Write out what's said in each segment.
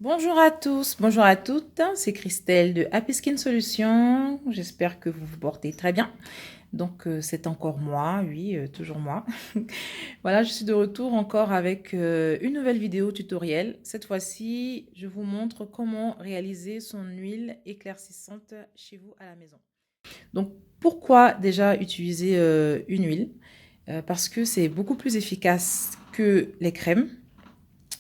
Bonjour à tous, bonjour à toutes, c'est Christelle de Happy Skin Solutions. J'espère que vous vous portez très bien. Donc c'est encore moi, oui, toujours moi. Voilà, je suis de retour encore avec une nouvelle vidéo tutoriel. Cette fois-ci, je vous montre comment réaliser son huile éclaircissante chez vous à la maison. Donc pourquoi déjà utiliser une huile? Parce que c'est beaucoup plus efficace que les crèmes.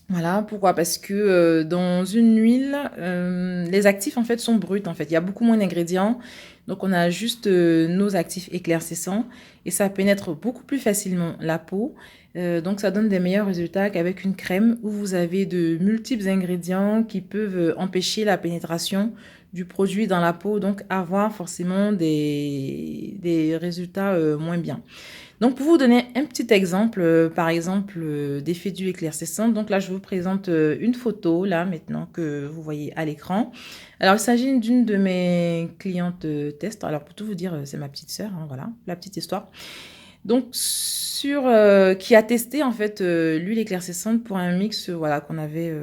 Voilà, pourquoi? Parce que dans une huile, les actifs en fait sont bruts en fait. Il y a beaucoup moins d'ingrédients. Donc on a juste nos actifs éclaircissants et ça pénètre beaucoup plus facilement la peau. Donc ça donne des meilleurs résultats qu'avec une crème où vous avez de multiples ingrédients qui peuvent empêcher la pénétration du produit dans la peau, donc avoir forcément des résultats moins bien. Donc, pour vous donner un petit exemple, par exemple, d'effet d'huile éclaircissante. Donc là, je vous présente une photo, là, maintenant que vous voyez à l'écran. Alors, il s'agit d'une de mes clientes test. Alors, pour tout vous dire, c'est ma petite sœur, hein, voilà, la petite histoire. Donc, qui a testé, en fait, l'huile éclaircissante pour un mix, voilà, qu'on avait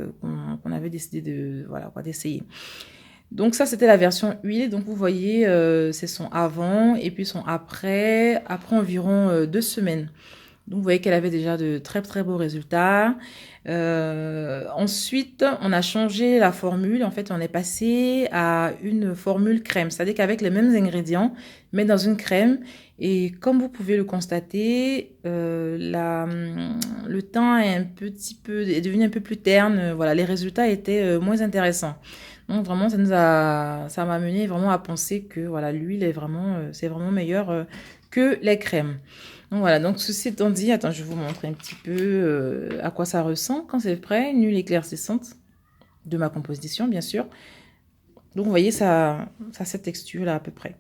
décidé de, voilà, d'essayer. Donc ça, c'était la version huile. Donc vous voyez, c'est son avant et puis son après, après environ 2 semaines. Donc vous voyez qu'elle avait déjà de très très beaux résultats. Ensuite, on a changé la formule. En fait, on est passé à une formule crème. C'est-à-dire qu'avec les mêmes ingrédients, mais dans une crème. Et comme vous pouvez le constater, le teint est devenu un peu plus terne. Voilà, les résultats étaient moins intéressants. Donc vraiment, ça m'a mené vraiment à penser que voilà, l'huile est vraiment, c'est vraiment meilleur que les crèmes. Donc voilà, donc ceci étant dit, attends, je vais vous montrer un petit peu à quoi ça ressemble quand c'est prêt. Une huile éclaircissante de ma composition, bien sûr. Donc vous voyez, ça a cette texture là à peu près.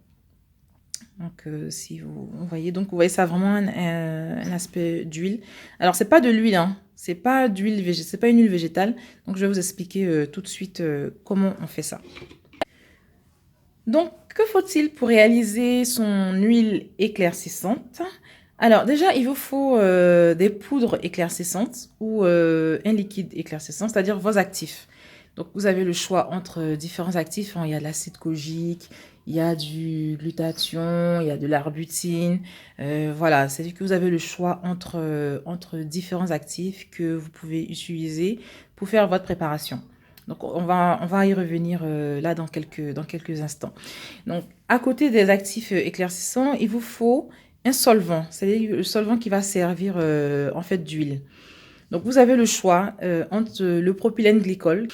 Donc si vous voyez, donc vous voyez, ça a vraiment un aspect d'huile. Alors c'est pas de l'huile, hein. C'est pas c'est pas une huile végétale. Donc je vais vous expliquer tout de suite comment on fait ça. Donc, que faut-il pour réaliser son huile éclaircissante? Alors déjà, il vous faut des poudres éclaircissantes ou un liquide éclaircissant, c'est-à-dire vos actifs. Donc vous avez le choix entre différents actifs, hein. Il y a de l'acide kojique, il y a du glutathion, il y a de l'arbutine. Voilà, c'est-à-dire que vous avez le choix entre différents actifs que vous pouvez utiliser pour faire votre préparation. Donc on va y revenir là dans quelques instants. Donc à côté des actifs éclaircissants, il vous faut un solvant, c'est-à-dire le solvant qui va servir en fait d'huile. Donc vous avez le choix entre le propylène glycol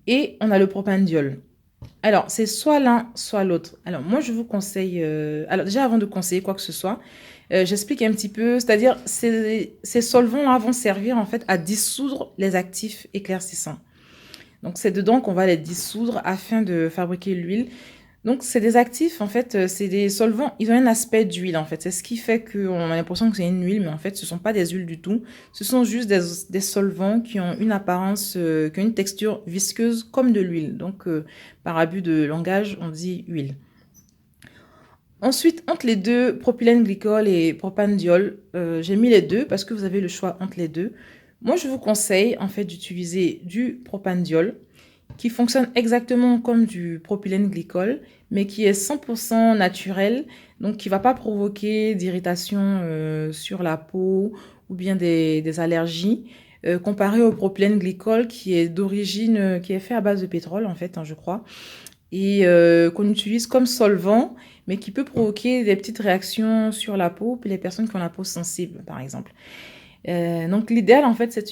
et on a le propandiol. Alors c'est soit l'un, soit l'autre. Alors moi je vous conseille, alors déjà avant de conseiller quoi que ce soit, j'explique un petit peu, c'est-à-dire ces solvants-là vont servir en fait à dissoudre les actifs éclaircissants. Donc c'est dedans qu'on va les dissoudre afin de fabriquer l'huile. Donc c'est des actifs, en fait, c'est des solvants, ils ont un aspect d'huile en fait. C'est ce qui fait qu'on a l'impression que c'est une huile, mais en fait ce ne sont pas des huiles du tout. Ce sont juste des solvants qui ont une apparence, qui ont une texture visqueuse comme de l'huile. Donc par abus de langage, on dit huile. Ensuite, entre les deux, propylène glycol et propandiol, j'ai mis les deux parce que vous avez le choix entre les deux. Moi, je vous conseille en fait d'utiliser du propandiol qui fonctionne exactement comme du propylène glycol, mais qui est 100% naturel, donc qui ne va pas provoquer d'irritation sur la peau ou bien des allergies, comparé au propylène glycol qui est d'origine, qui est fait à base de pétrole en fait, hein, je crois, et qu'on utilise comme solvant, mais qui peut provoquer des petites réactions sur la peau pour les personnes qui ont la peau sensible, par exemple. Donc l'idéal, en fait, c'est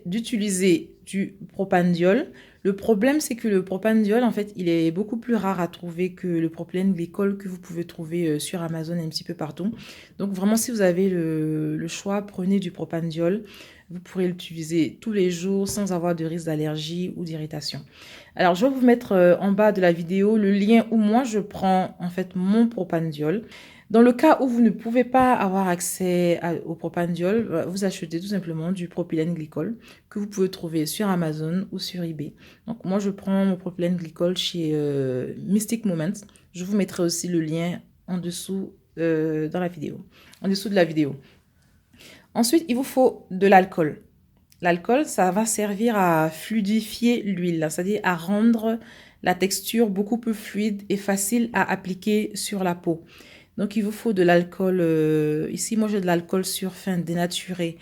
d'utiliser du propandiol. Le problème, c'est que le propandiol, en fait, il est beaucoup plus rare à trouver que le propylène glycol que vous pouvez trouver sur Amazon et un petit peu partout. Donc vraiment, si vous avez le choix, prenez du propandiol. Vous pourrez l'utiliser tous les jours sans avoir de risque d'allergie ou d'irritation. Alors, je vais vous mettre en bas de la vidéo le lien où moi, je prends en fait mon propandiol. Dans le cas où vous ne pouvez pas avoir accès au propandiol, vous achetez tout simplement du propylène glycol que vous pouvez trouver sur Amazon ou sur eBay. Donc moi, je prends mon propylène glycol chez Mystic Moments. Je vous mettrai aussi le lien en dessous dans la vidéo, en dessous de la vidéo. Ensuite, il vous faut de l'alcool. L'alcool, ça va servir à fluidifier l'huile, c'est-à-dire à rendre la texture beaucoup plus fluide et facile à appliquer sur la peau. Donc, il vous faut de l'alcool. Ici, moi, j'ai de l'alcool surfin dénaturé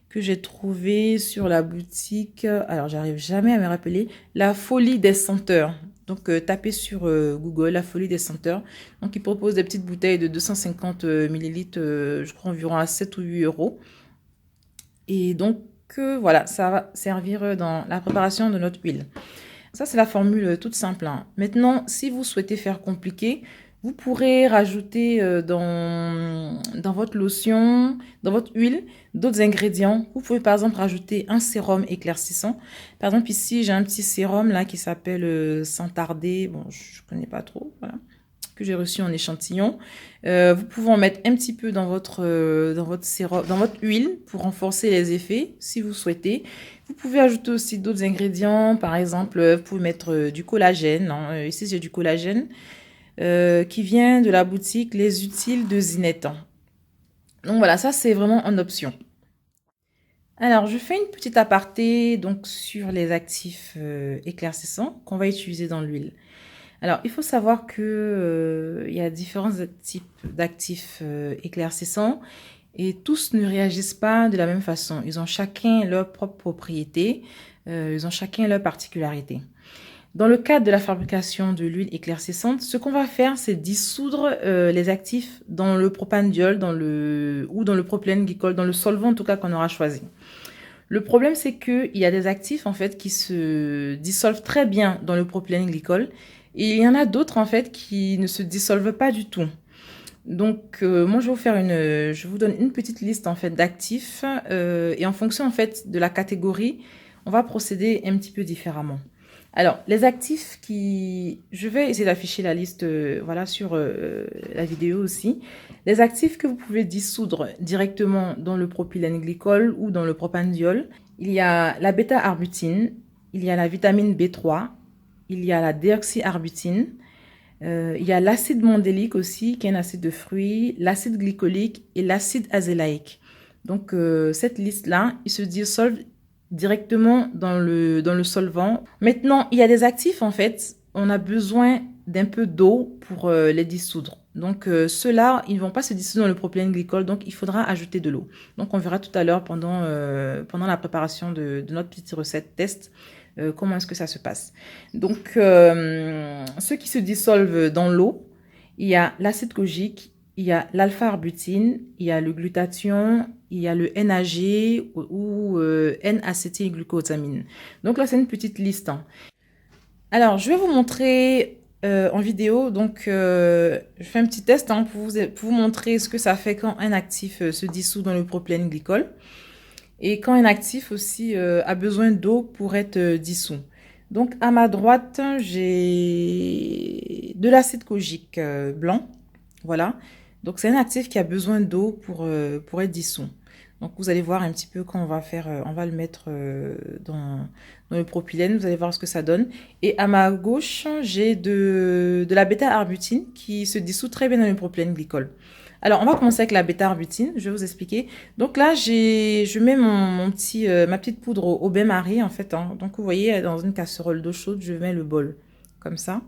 que j'ai trouvé sur la boutique. Alors, j'arrive jamais à me rappeler. La Folie des Senteurs. Donc, tapez sur Google La Folie des Senteurs. Donc, ils proposent des petites bouteilles de 250 millilitres, je crois environ à 7 ou 8 euros. Et donc, voilà, ça va servir dans la préparation de notre huile. Ça, c'est la formule toute simple, hein. Maintenant, si vous souhaitez faire compliqué, vous pourrez rajouter dans votre lotion, dans votre huile, d'autres ingrédients. Vous pouvez par exemple rajouter un sérum éclaircissant. Par exemple, ici, j'ai un petit sérum là qui s'appelle Sans Tarder. Bon, je ne connais pas trop, voilà, que j'ai reçu en échantillon. Vous pouvez en mettre un petit peu dans votre sérum, dans votre huile pour renforcer les effets, si vous souhaitez. Vous pouvez ajouter aussi d'autres ingrédients. Par exemple, vous pouvez mettre du collagène, hein. Ici, j'ai du collagène qui vient de la boutique Les Utiles de Zinette. Donc voilà, ça c'est vraiment en option. Alors, je fais une petite aparté donc sur les actifs éclaircissants qu'on va utiliser dans l'huile. Alors, il faut savoir que il y a différents types d'actifs éclaircissants et tous ne réagissent pas de la même façon. Ils ont chacun leurs propres propriétés, ils ont chacun leurs particularités. Dans le cadre de la fabrication de l'huile éclaircissante, ce qu'on va faire, c'est dissoudre les actifs dans le propandiol ou dans le propylène glycol, dans le solvant en tout cas qu'on aura choisi. Le problème, c'est qu'il y a des actifs en fait qui se dissolvent très bien dans le propylène glycol et il y en a d'autres en fait qui ne se dissolvent pas du tout. Donc moi je vous donne une petite liste en fait d'actifs et en fonction en fait de la catégorie, on va procéder un petit peu différemment. Alors, les actifs je vais essayer d'afficher la liste voilà, sur la vidéo aussi. Les actifs que vous pouvez dissoudre directement dans le propylène glycol ou dans le propandiol. Il y a la bêta-arbutine, il y a la vitamine B3, il y a la déoxyarbutine, il y a l'acide mandélique aussi, qui est un acide de fruits, l'acide glycolique et l'acide azélaïque. Donc, cette liste-là, il se dissolve directement dans le solvant. Maintenant, il y a des actifs, en fait, on a besoin d'un peu d'eau pour les dissoudre. Donc, ceux-là, ils ne vont pas se dissoudre dans le propylène glycol, donc il faudra ajouter de l'eau. Donc, on verra tout à l'heure pendant la préparation de notre petite recette test, comment est-ce que ça se passe. Donc, ceux qui se dissolvent dans l'eau, il y a l'acide kojique, il y a l'alpha-arbutine, il y a le glutathion, il y a le NAG ou N-acétylglucosamine. Donc là, c'est une petite liste, hein. Alors, je vais vous montrer en vidéo. Donc, je fais un petit test hein, pour vous montrer ce que ça fait quand un actif se dissout dans le propylène glycol. Et quand un actif aussi a besoin d'eau pour être dissous. Donc, à ma droite, j'ai de l'acide kojique blanc. Voilà. Donc, c'est un actif qui a besoin d'eau pour être dissous. Donc, vous allez voir un petit peu quand on va le mettre dans le propylène. Vous allez voir ce que ça donne. Et à ma gauche, j'ai de la bêta-arbutine qui se dissout très bien dans le propylène glycol. Alors, on va commencer avec la bêta-arbutine. Je vais vous expliquer. Donc là, je mets ma petite poudre au bain-marie, en fait, hein. Donc, vous voyez, dans une casserole d'eau chaude, je mets le bol. Comme ça.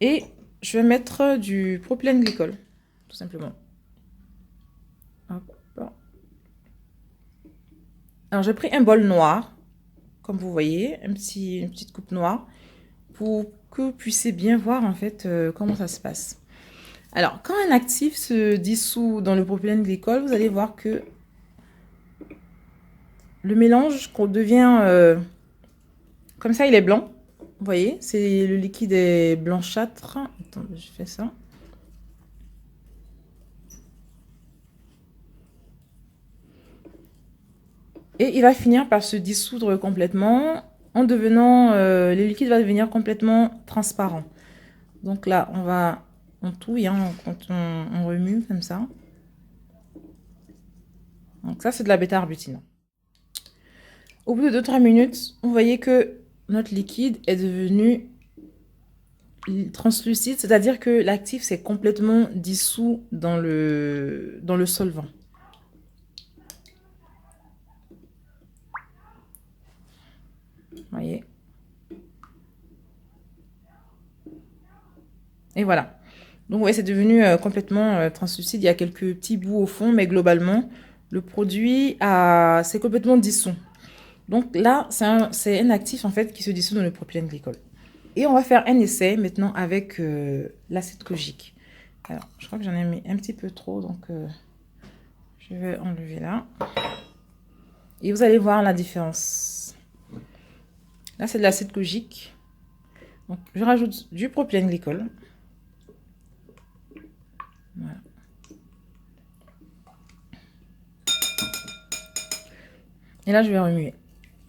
Et je vais mettre du propylène glycol, tout simplement. Hop. Alors, j'ai pris un bol noir, comme vous voyez, une petite coupe noire, pour que vous puissiez bien voir, en fait, comment ça se passe. Alors, quand un actif se dissout dans le propylène glycol, vous allez voir que le mélange devient comme ça, il est blanc. Vous voyez, c'est le liquide est blanchâtre. Attendez, je fais ça. Et il va finir par se dissoudre complètement en devenant, le liquide va devenir complètement transparent. Donc là, on touille hein, quand on remue comme ça. Donc ça, c'est de la bêta-arbutine. Au bout de 2-3 minutes, vous voyez que notre liquide est devenu translucide, c'est-à-dire que l'actif s'est complètement dissous dans le solvant. voyez. Et voilà. Donc, vous voyez, c'est devenu complètement translucide. Il y a quelques petits bouts au fond, mais globalement, le produit c'est complètement dissous. Donc là, c'est un actif en fait qui se dissout dans le propylène glycol. Et on va faire un essai maintenant avec l'acide kojique. Alors, je crois que j'en ai mis un petit peu trop, donc je vais enlever là. Et vous allez voir la différence. Là, c'est de l'acide kojique. Donc, je rajoute du propylène glycol. Voilà. Et là, je vais remuer.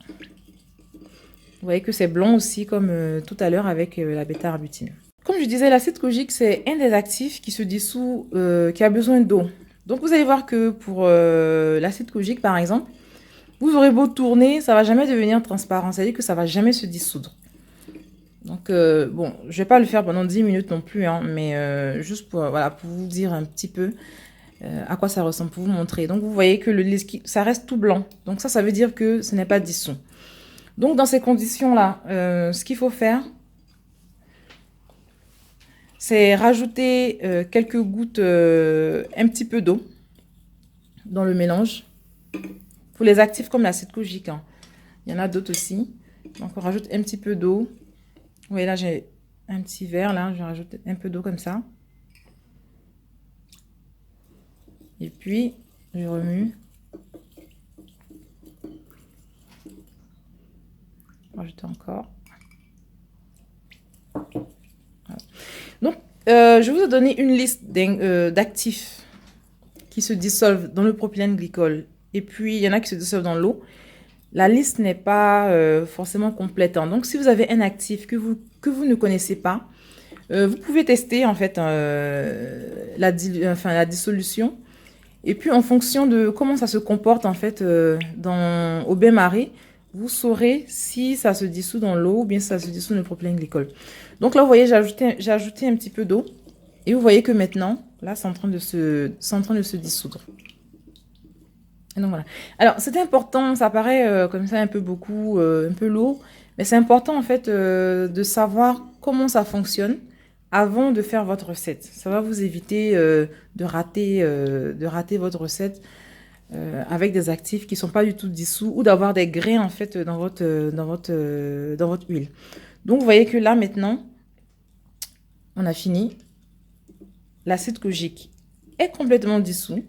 Vous voyez que c'est blanc aussi, comme tout à l'heure avec la bêta-arbutine. Comme je disais, l'acide kojique, c'est un des actifs qui se dissout, qui a besoin d'eau. Donc, vous allez voir que pour l'acide kojique, par exemple, vous aurez beau tourner, ça ne va jamais devenir transparent. C'est-à-dire que ça ne va jamais se dissoudre. Donc, bon, je ne vais pas le faire pendant 10 minutes non plus, hein, mais juste pour, voilà, pour vous dire un petit peu à quoi ça ressemble, pour vous montrer. Donc, vous voyez que ça reste tout blanc. Donc, ça veut dire que ce n'est pas dissous. Donc, dans ces conditions-là, ce qu'il faut faire, c'est rajouter quelques gouttes, un petit peu d'eau dans le mélange. Pour les actifs comme l'acide kojique, hein. Il y en a d'autres aussi. Donc, on rajoute un petit peu d'eau. Vous voyez, là, j'ai un petit verre, là. Je rajoute un peu d'eau comme ça. Et puis, je remue. Rajouter encore. Voilà. Donc, je vous ai donné une liste d'actifs qui se dissolvent dans le propylène glycol. Et puis, il y en a qui se dissolvent dans l'eau. La liste n'est pas forcément complète, hein. Donc, si vous avez un actif que vous ne connaissez pas, vous pouvez tester en fait la dissolution. Et puis, en fonction de comment ça se comporte en fait au bain-marie, vous saurez si ça se dissout dans l'eau ou bien si ça se dissout dans le propylène glycol. Donc là, vous voyez, j'ai ajouté un petit peu d'eau. Et vous voyez que maintenant, là, c'est en train de se dissoudre. Et donc voilà. Alors, c'est important, ça paraît comme ça un peu beaucoup, un peu lourd. Mais c'est important en fait de savoir comment ça fonctionne avant de faire votre recette. Ça va vous éviter de rater votre recette avec des actifs qui ne sont pas du tout dissous ou d'avoir des grains en fait dans votre huile. Donc vous voyez que là maintenant, on a fini. L'acide kojique est complètement dissous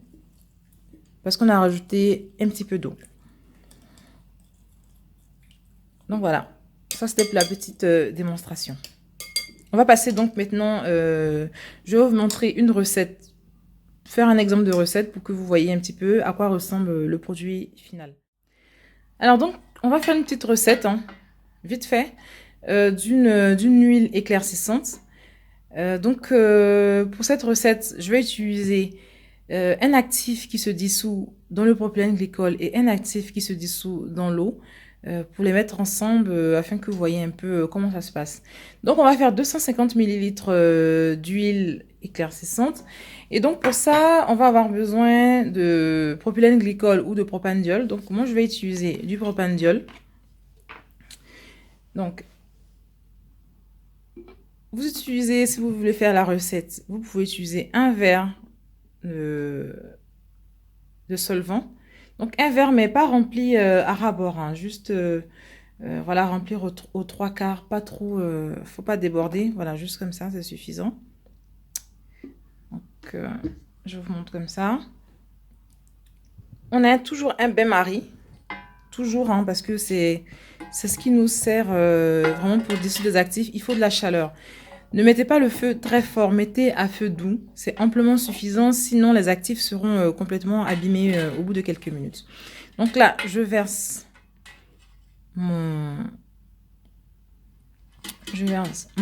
parce qu'on a rajouté un petit peu d'eau. Donc voilà, ça c'était pour la petite démonstration. On va passer donc maintenant, je vais vous montrer une recette, faire un exemple de recette pour que vous voyez un petit peu à quoi ressemble le produit final. Alors donc, on va faire une petite recette, hein, vite fait, d'une huile éclaircissante. Donc, pour cette recette, je vais utiliser un actif qui se dissout dans le propylène glycol et un actif qui se dissout dans l'eau pour les mettre ensemble afin que vous voyez un peu comment ça se passe. Donc, on va faire 250 ml d'huile éclaircissante. Et donc, pour ça, on va avoir besoin de propylène glycol ou de propandiol. Donc, moi, je vais utiliser du propandiol. Donc, vous utilisez, si vous voulez faire la recette, vous pouvez utiliser un verre de solvant. Donc un verre, mais pas rempli à ras-bord, hein, juste voilà, remplir aux 3/4, pas trop, faut pas déborder, voilà, juste comme ça, c'est suffisant. Donc je vous montre comme ça. On a toujours un bain-marie, toujours, hein, parce que c'est ce qui nous sert vraiment pour dissoudre des actifs. Il faut de la chaleur. Ne mettez pas le feu très fort, mettez à feu doux, c'est amplement suffisant, sinon les actifs seront complètement abîmés au bout de quelques minutes. Donc là, je verse mon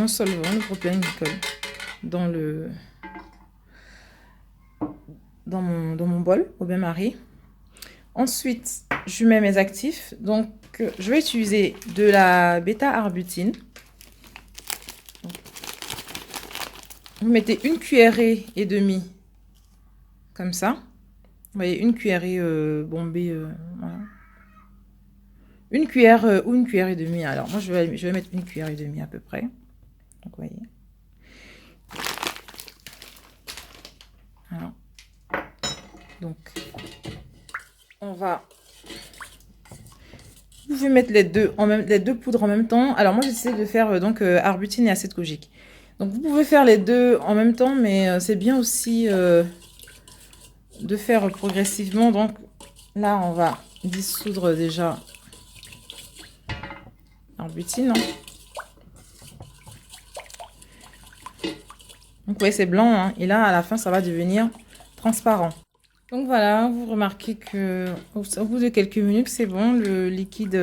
solvant, le propylène glycol, dans mon bol au bain-marie. Ensuite, je mets mes actifs. Donc, je vais utiliser de la bêta-arbutine. Vous mettez une cuillerée et demie, comme ça. Vous voyez, une cuillerée bombée, voilà. Une cuillère ou une cuillère et demie. Alors, moi, je vais mettre une cuillère et demie à peu près. Donc, vous voyez. Alors. Donc, on va... Vous pouvez mettre les deux poudres en même temps. Alors, moi, j'essaie de faire arbutine et acide kojique. Donc, vous pouvez faire les deux en même temps, mais c'est bien aussi de faire progressivement. Donc, là, on va dissoudre déjà arbutine. Hein. Donc, vous voyez, c'est blanc. Hein, et là, à la fin, ça va devenir transparent. Donc, voilà, vous remarquez que au bout de quelques minutes, c'est bon. Le liquide...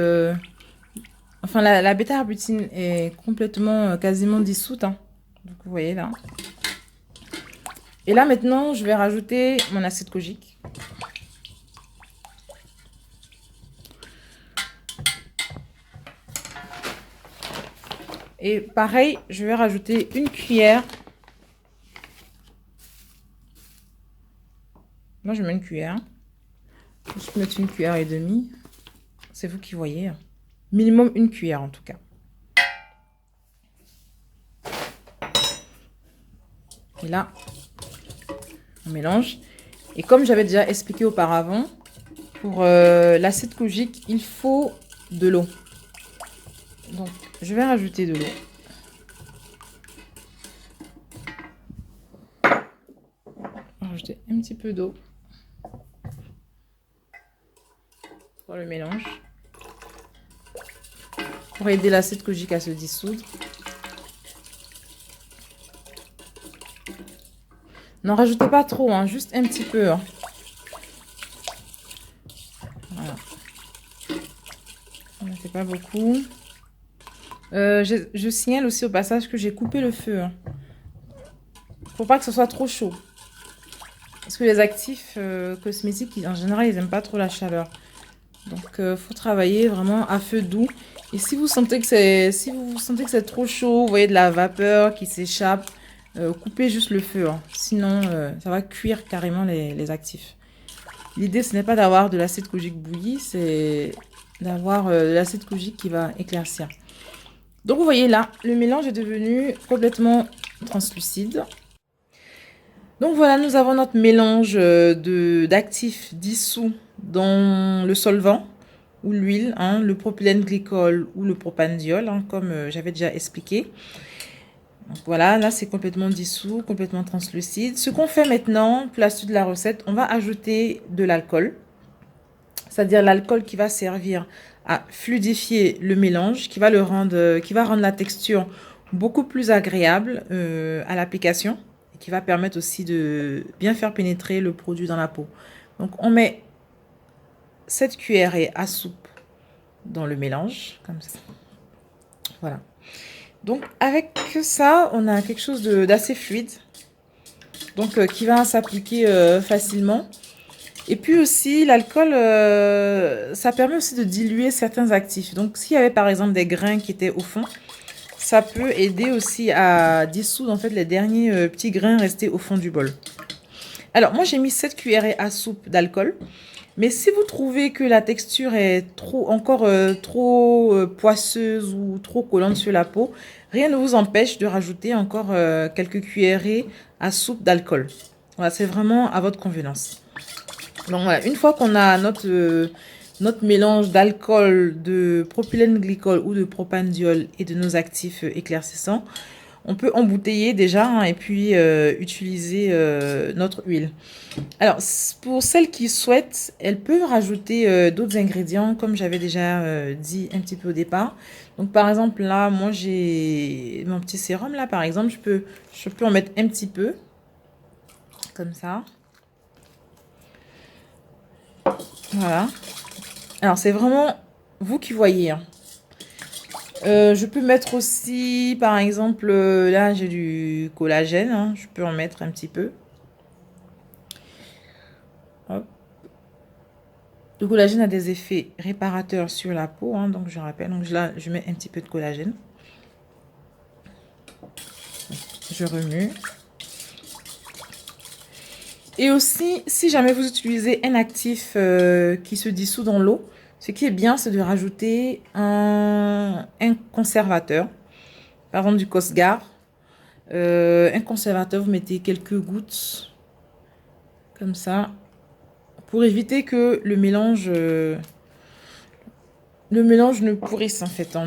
Enfin, la bêta-arbutine est complètement, quasiment dissoute. Hein. Donc, vous voyez là. Et là, maintenant, je vais rajouter mon acide kojique. Et pareil, je vais rajouter une cuillère. Moi, je mets une cuillère. Je peux mettre une cuillère et demie. C'est vous qui voyez. Minimum une cuillère, en tout cas. Et là, on mélange. Et comme j'avais déjà expliqué auparavant, pour l'acide kojique, il faut de l'eau. Donc, je vais rajouter de l'eau. Rajouter un petit peu d'eau pour le mélange. Pour aider l'acide kojique à se dissoudre. N'en rajoutez pas trop, hein, juste un petit peu. Hein. Voilà. C'est pas beaucoup. Je signale aussi au passage que j'ai coupé le feu. Hein. Faut pas que ce soit trop chaud. Parce que les actifs cosmétiques, en général, ils n'aiment pas trop la chaleur. Donc, faut travailler vraiment à feu doux. Et si vous sentez que c'est trop chaud, vous voyez de la vapeur qui s'échappe, coupez juste le feu. Hein. Sinon, ça va cuire carrément les actifs. L'idée, ce n'est pas d'avoir de l'acide kojique bouilli, c'est d'avoir de l'acide kojique qui va éclaircir. Donc, vous voyez là, le mélange est devenu complètement translucide. Donc, voilà, nous avons notre mélange d'actifs dissous dans le solvant ou l'huile, hein, le propylène glycol ou le propandiol, hein, comme j'avais déjà expliqué. Donc voilà, là c'est complètement dissous, complètement translucide. Ce qu'on fait maintenant, pour la suite de la recette, on va ajouter de l'alcool. C'est-à-dire l'alcool qui va servir à fluidifier le mélange, qui va rendre la texture beaucoup plus agréable à l'application. Et qui va permettre aussi de bien faire pénétrer le produit dans la peau. Donc on met 7 cuillerées à soupe dans le mélange, comme ça. Voilà. Donc, avec ça, on a quelque chose d'assez fluide. Donc, qui va s'appliquer facilement. Et puis aussi, l'alcool, ça permet aussi de diluer certains actifs. Donc, s'il y avait par exemple des grains qui étaient au fond, ça peut aider aussi à dissoudre en fait les derniers petits grains restés au fond du bol. Alors, moi, j'ai mis 7 cuillerées à soupe d'alcool. Mais si vous trouvez que la texture est encore trop poisseuse ou trop collante sur la peau, rien ne vous empêche de rajouter encore quelques cuillerées à soupe d'alcool. Voilà, c'est vraiment à votre convenance. Donc voilà, une fois qu'on a notre mélange d'alcool, de propylène glycol ou de propandiol et de nos actifs éclaircissants, on peut embouteiller déjà hein, et puis utiliser notre huile. Alors, pour celles qui souhaitent, elles peuvent rajouter d'autres ingrédients, comme j'avais déjà dit un petit peu au départ. Donc, par exemple, là, moi, j'ai mon petit sérum, là, par exemple, je peux en mettre un petit peu, comme ça. Voilà. Alors, c'est vraiment vous qui voyez, hein. Je peux mettre aussi, par exemple, là j'ai du collagène, hein, je peux en mettre un petit peu. Hop. Le collagène a des effets réparateurs sur la peau, hein, donc je rappelle, donc là je mets un petit peu de collagène. Je remue. Et aussi, si jamais vous utilisez un actif qui se dissout dans l'eau, Ce qui est bien, c'est de rajouter un conservateur, par exemple du Cosgar. Un conservateur, vous mettez quelques gouttes, comme ça, pour éviter que le mélange ne pourrisse en fait, hein,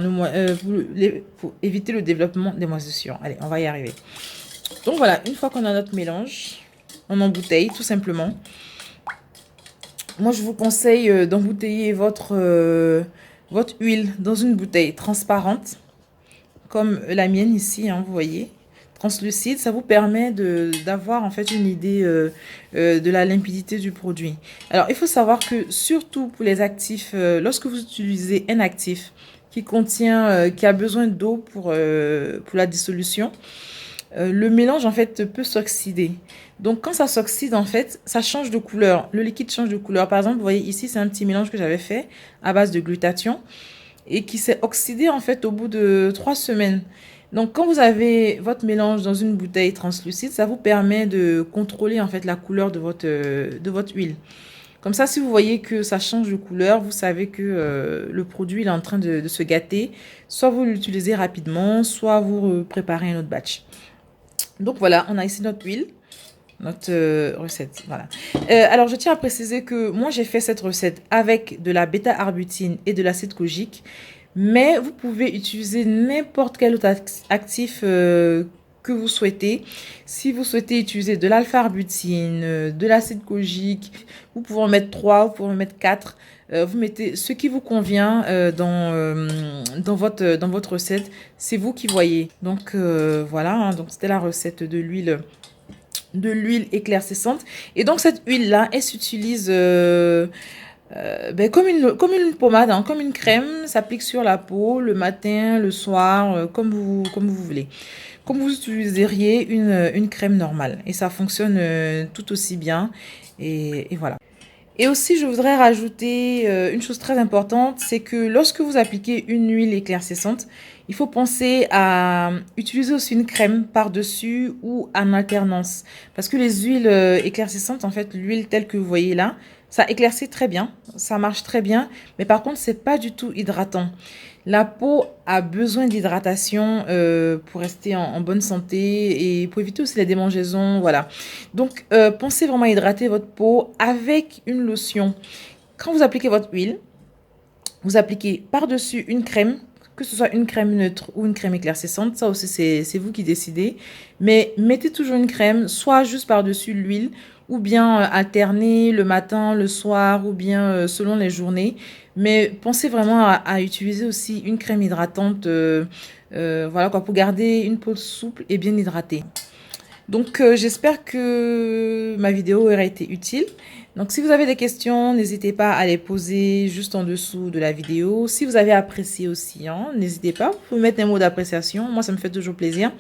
pour éviter le développement des moisissures. Allez, on va y arriver. Donc voilà, une fois qu'on a notre mélange, on embouteille tout simplement. Moi, je vous conseille d'embouteiller votre huile dans une bouteille transparente, comme la mienne ici, hein, vous voyez, translucide. Ça vous permet d'avoir en fait une idée de la limpidité du produit. Alors, il faut savoir que surtout pour les actifs, lorsque vous utilisez un actif qui a besoin d'eau pour la dissolution, le mélange en fait peut s'oxyder. Donc quand ça s'oxyde en fait, ça change de couleur. Le liquide change de couleur. Par exemple, vous voyez ici, c'est un petit mélange que j'avais fait à base de glutathion et qui s'est oxydé en fait au bout de 3 semaines. Donc quand vous avez votre mélange dans une bouteille translucide, ça vous permet de contrôler en fait la couleur de votre huile. Comme ça, si vous voyez que ça change de couleur, vous savez que le produit est en train de se gâter. Soit vous l'utilisez rapidement, soit vous préparez un autre batch. Donc voilà, on a ici notre huile, notre recette. Voilà. Alors, je tiens à préciser que moi, j'ai fait cette recette avec de la bêta-arbutéine et de l'acide kojique. Mais vous pouvez utiliser n'importe quel autre actif que vous souhaitez. Si vous souhaitez utiliser de l'alpha-arbutéine, de l'acide kojique, vous pouvez en mettre 3, vous pouvez en mettre 4. Vous mettez ce qui vous convient dans votre recette. C'est vous qui voyez. Donc voilà, hein, donc c'était la recette de l'huile éclaircissante. Et donc cette huile-là, elle s'utilise comme une pommade, hein, comme une crème. S'applique sur la peau le matin, le soir, comme vous voulez. Comme vous utiliseriez une crème normale. Et ça fonctionne tout aussi bien. Et voilà. Et aussi, je voudrais rajouter une chose très importante, c'est que lorsque vous appliquez une huile éclaircissante, il faut penser à utiliser aussi une crème par-dessus ou en alternance. Parce que les huiles éclaircissantes, en fait, l'huile telle que vous voyez là, ça éclaircit très bien, ça marche très bien, mais par contre, c'est pas du tout hydratant. La peau a besoin d'hydratation pour rester en bonne santé et pour éviter aussi les démangeaisons, voilà. Donc, pensez vraiment à hydrater votre peau avec une lotion. Quand vous appliquez votre huile, vous appliquez par-dessus une crème, que ce soit une crème neutre ou une crème éclaircissante. Ça aussi, c'est vous qui décidez. Mais mettez toujours une crème, soit juste par-dessus l'huile, ou bien alterner le matin, le soir, ou bien selon les journées. Mais pensez vraiment à utiliser aussi une crème hydratante, voilà quoi, pour garder une peau souple et bien hydratée. Donc, j'espère que ma vidéo aura été utile. Donc, si vous avez des questions, n'hésitez pas à les poser juste en dessous de la vidéo. Si vous avez apprécié aussi, hein, n'hésitez pas. Vous pouvez mettre un mot d'appréciation. Moi, ça me fait toujours plaisir.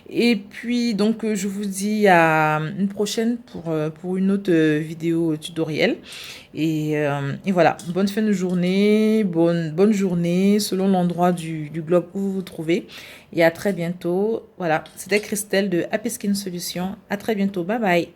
Et puis, donc, je vous dis à une prochaine pour une autre vidéo tutoriel. Et voilà, bonne fin de journée, bonne journée selon l'endroit du globe où vous vous trouvez. Et à très bientôt. Voilà, c'était Christelle de Happy Skin Solutions. À très bientôt. Bye bye.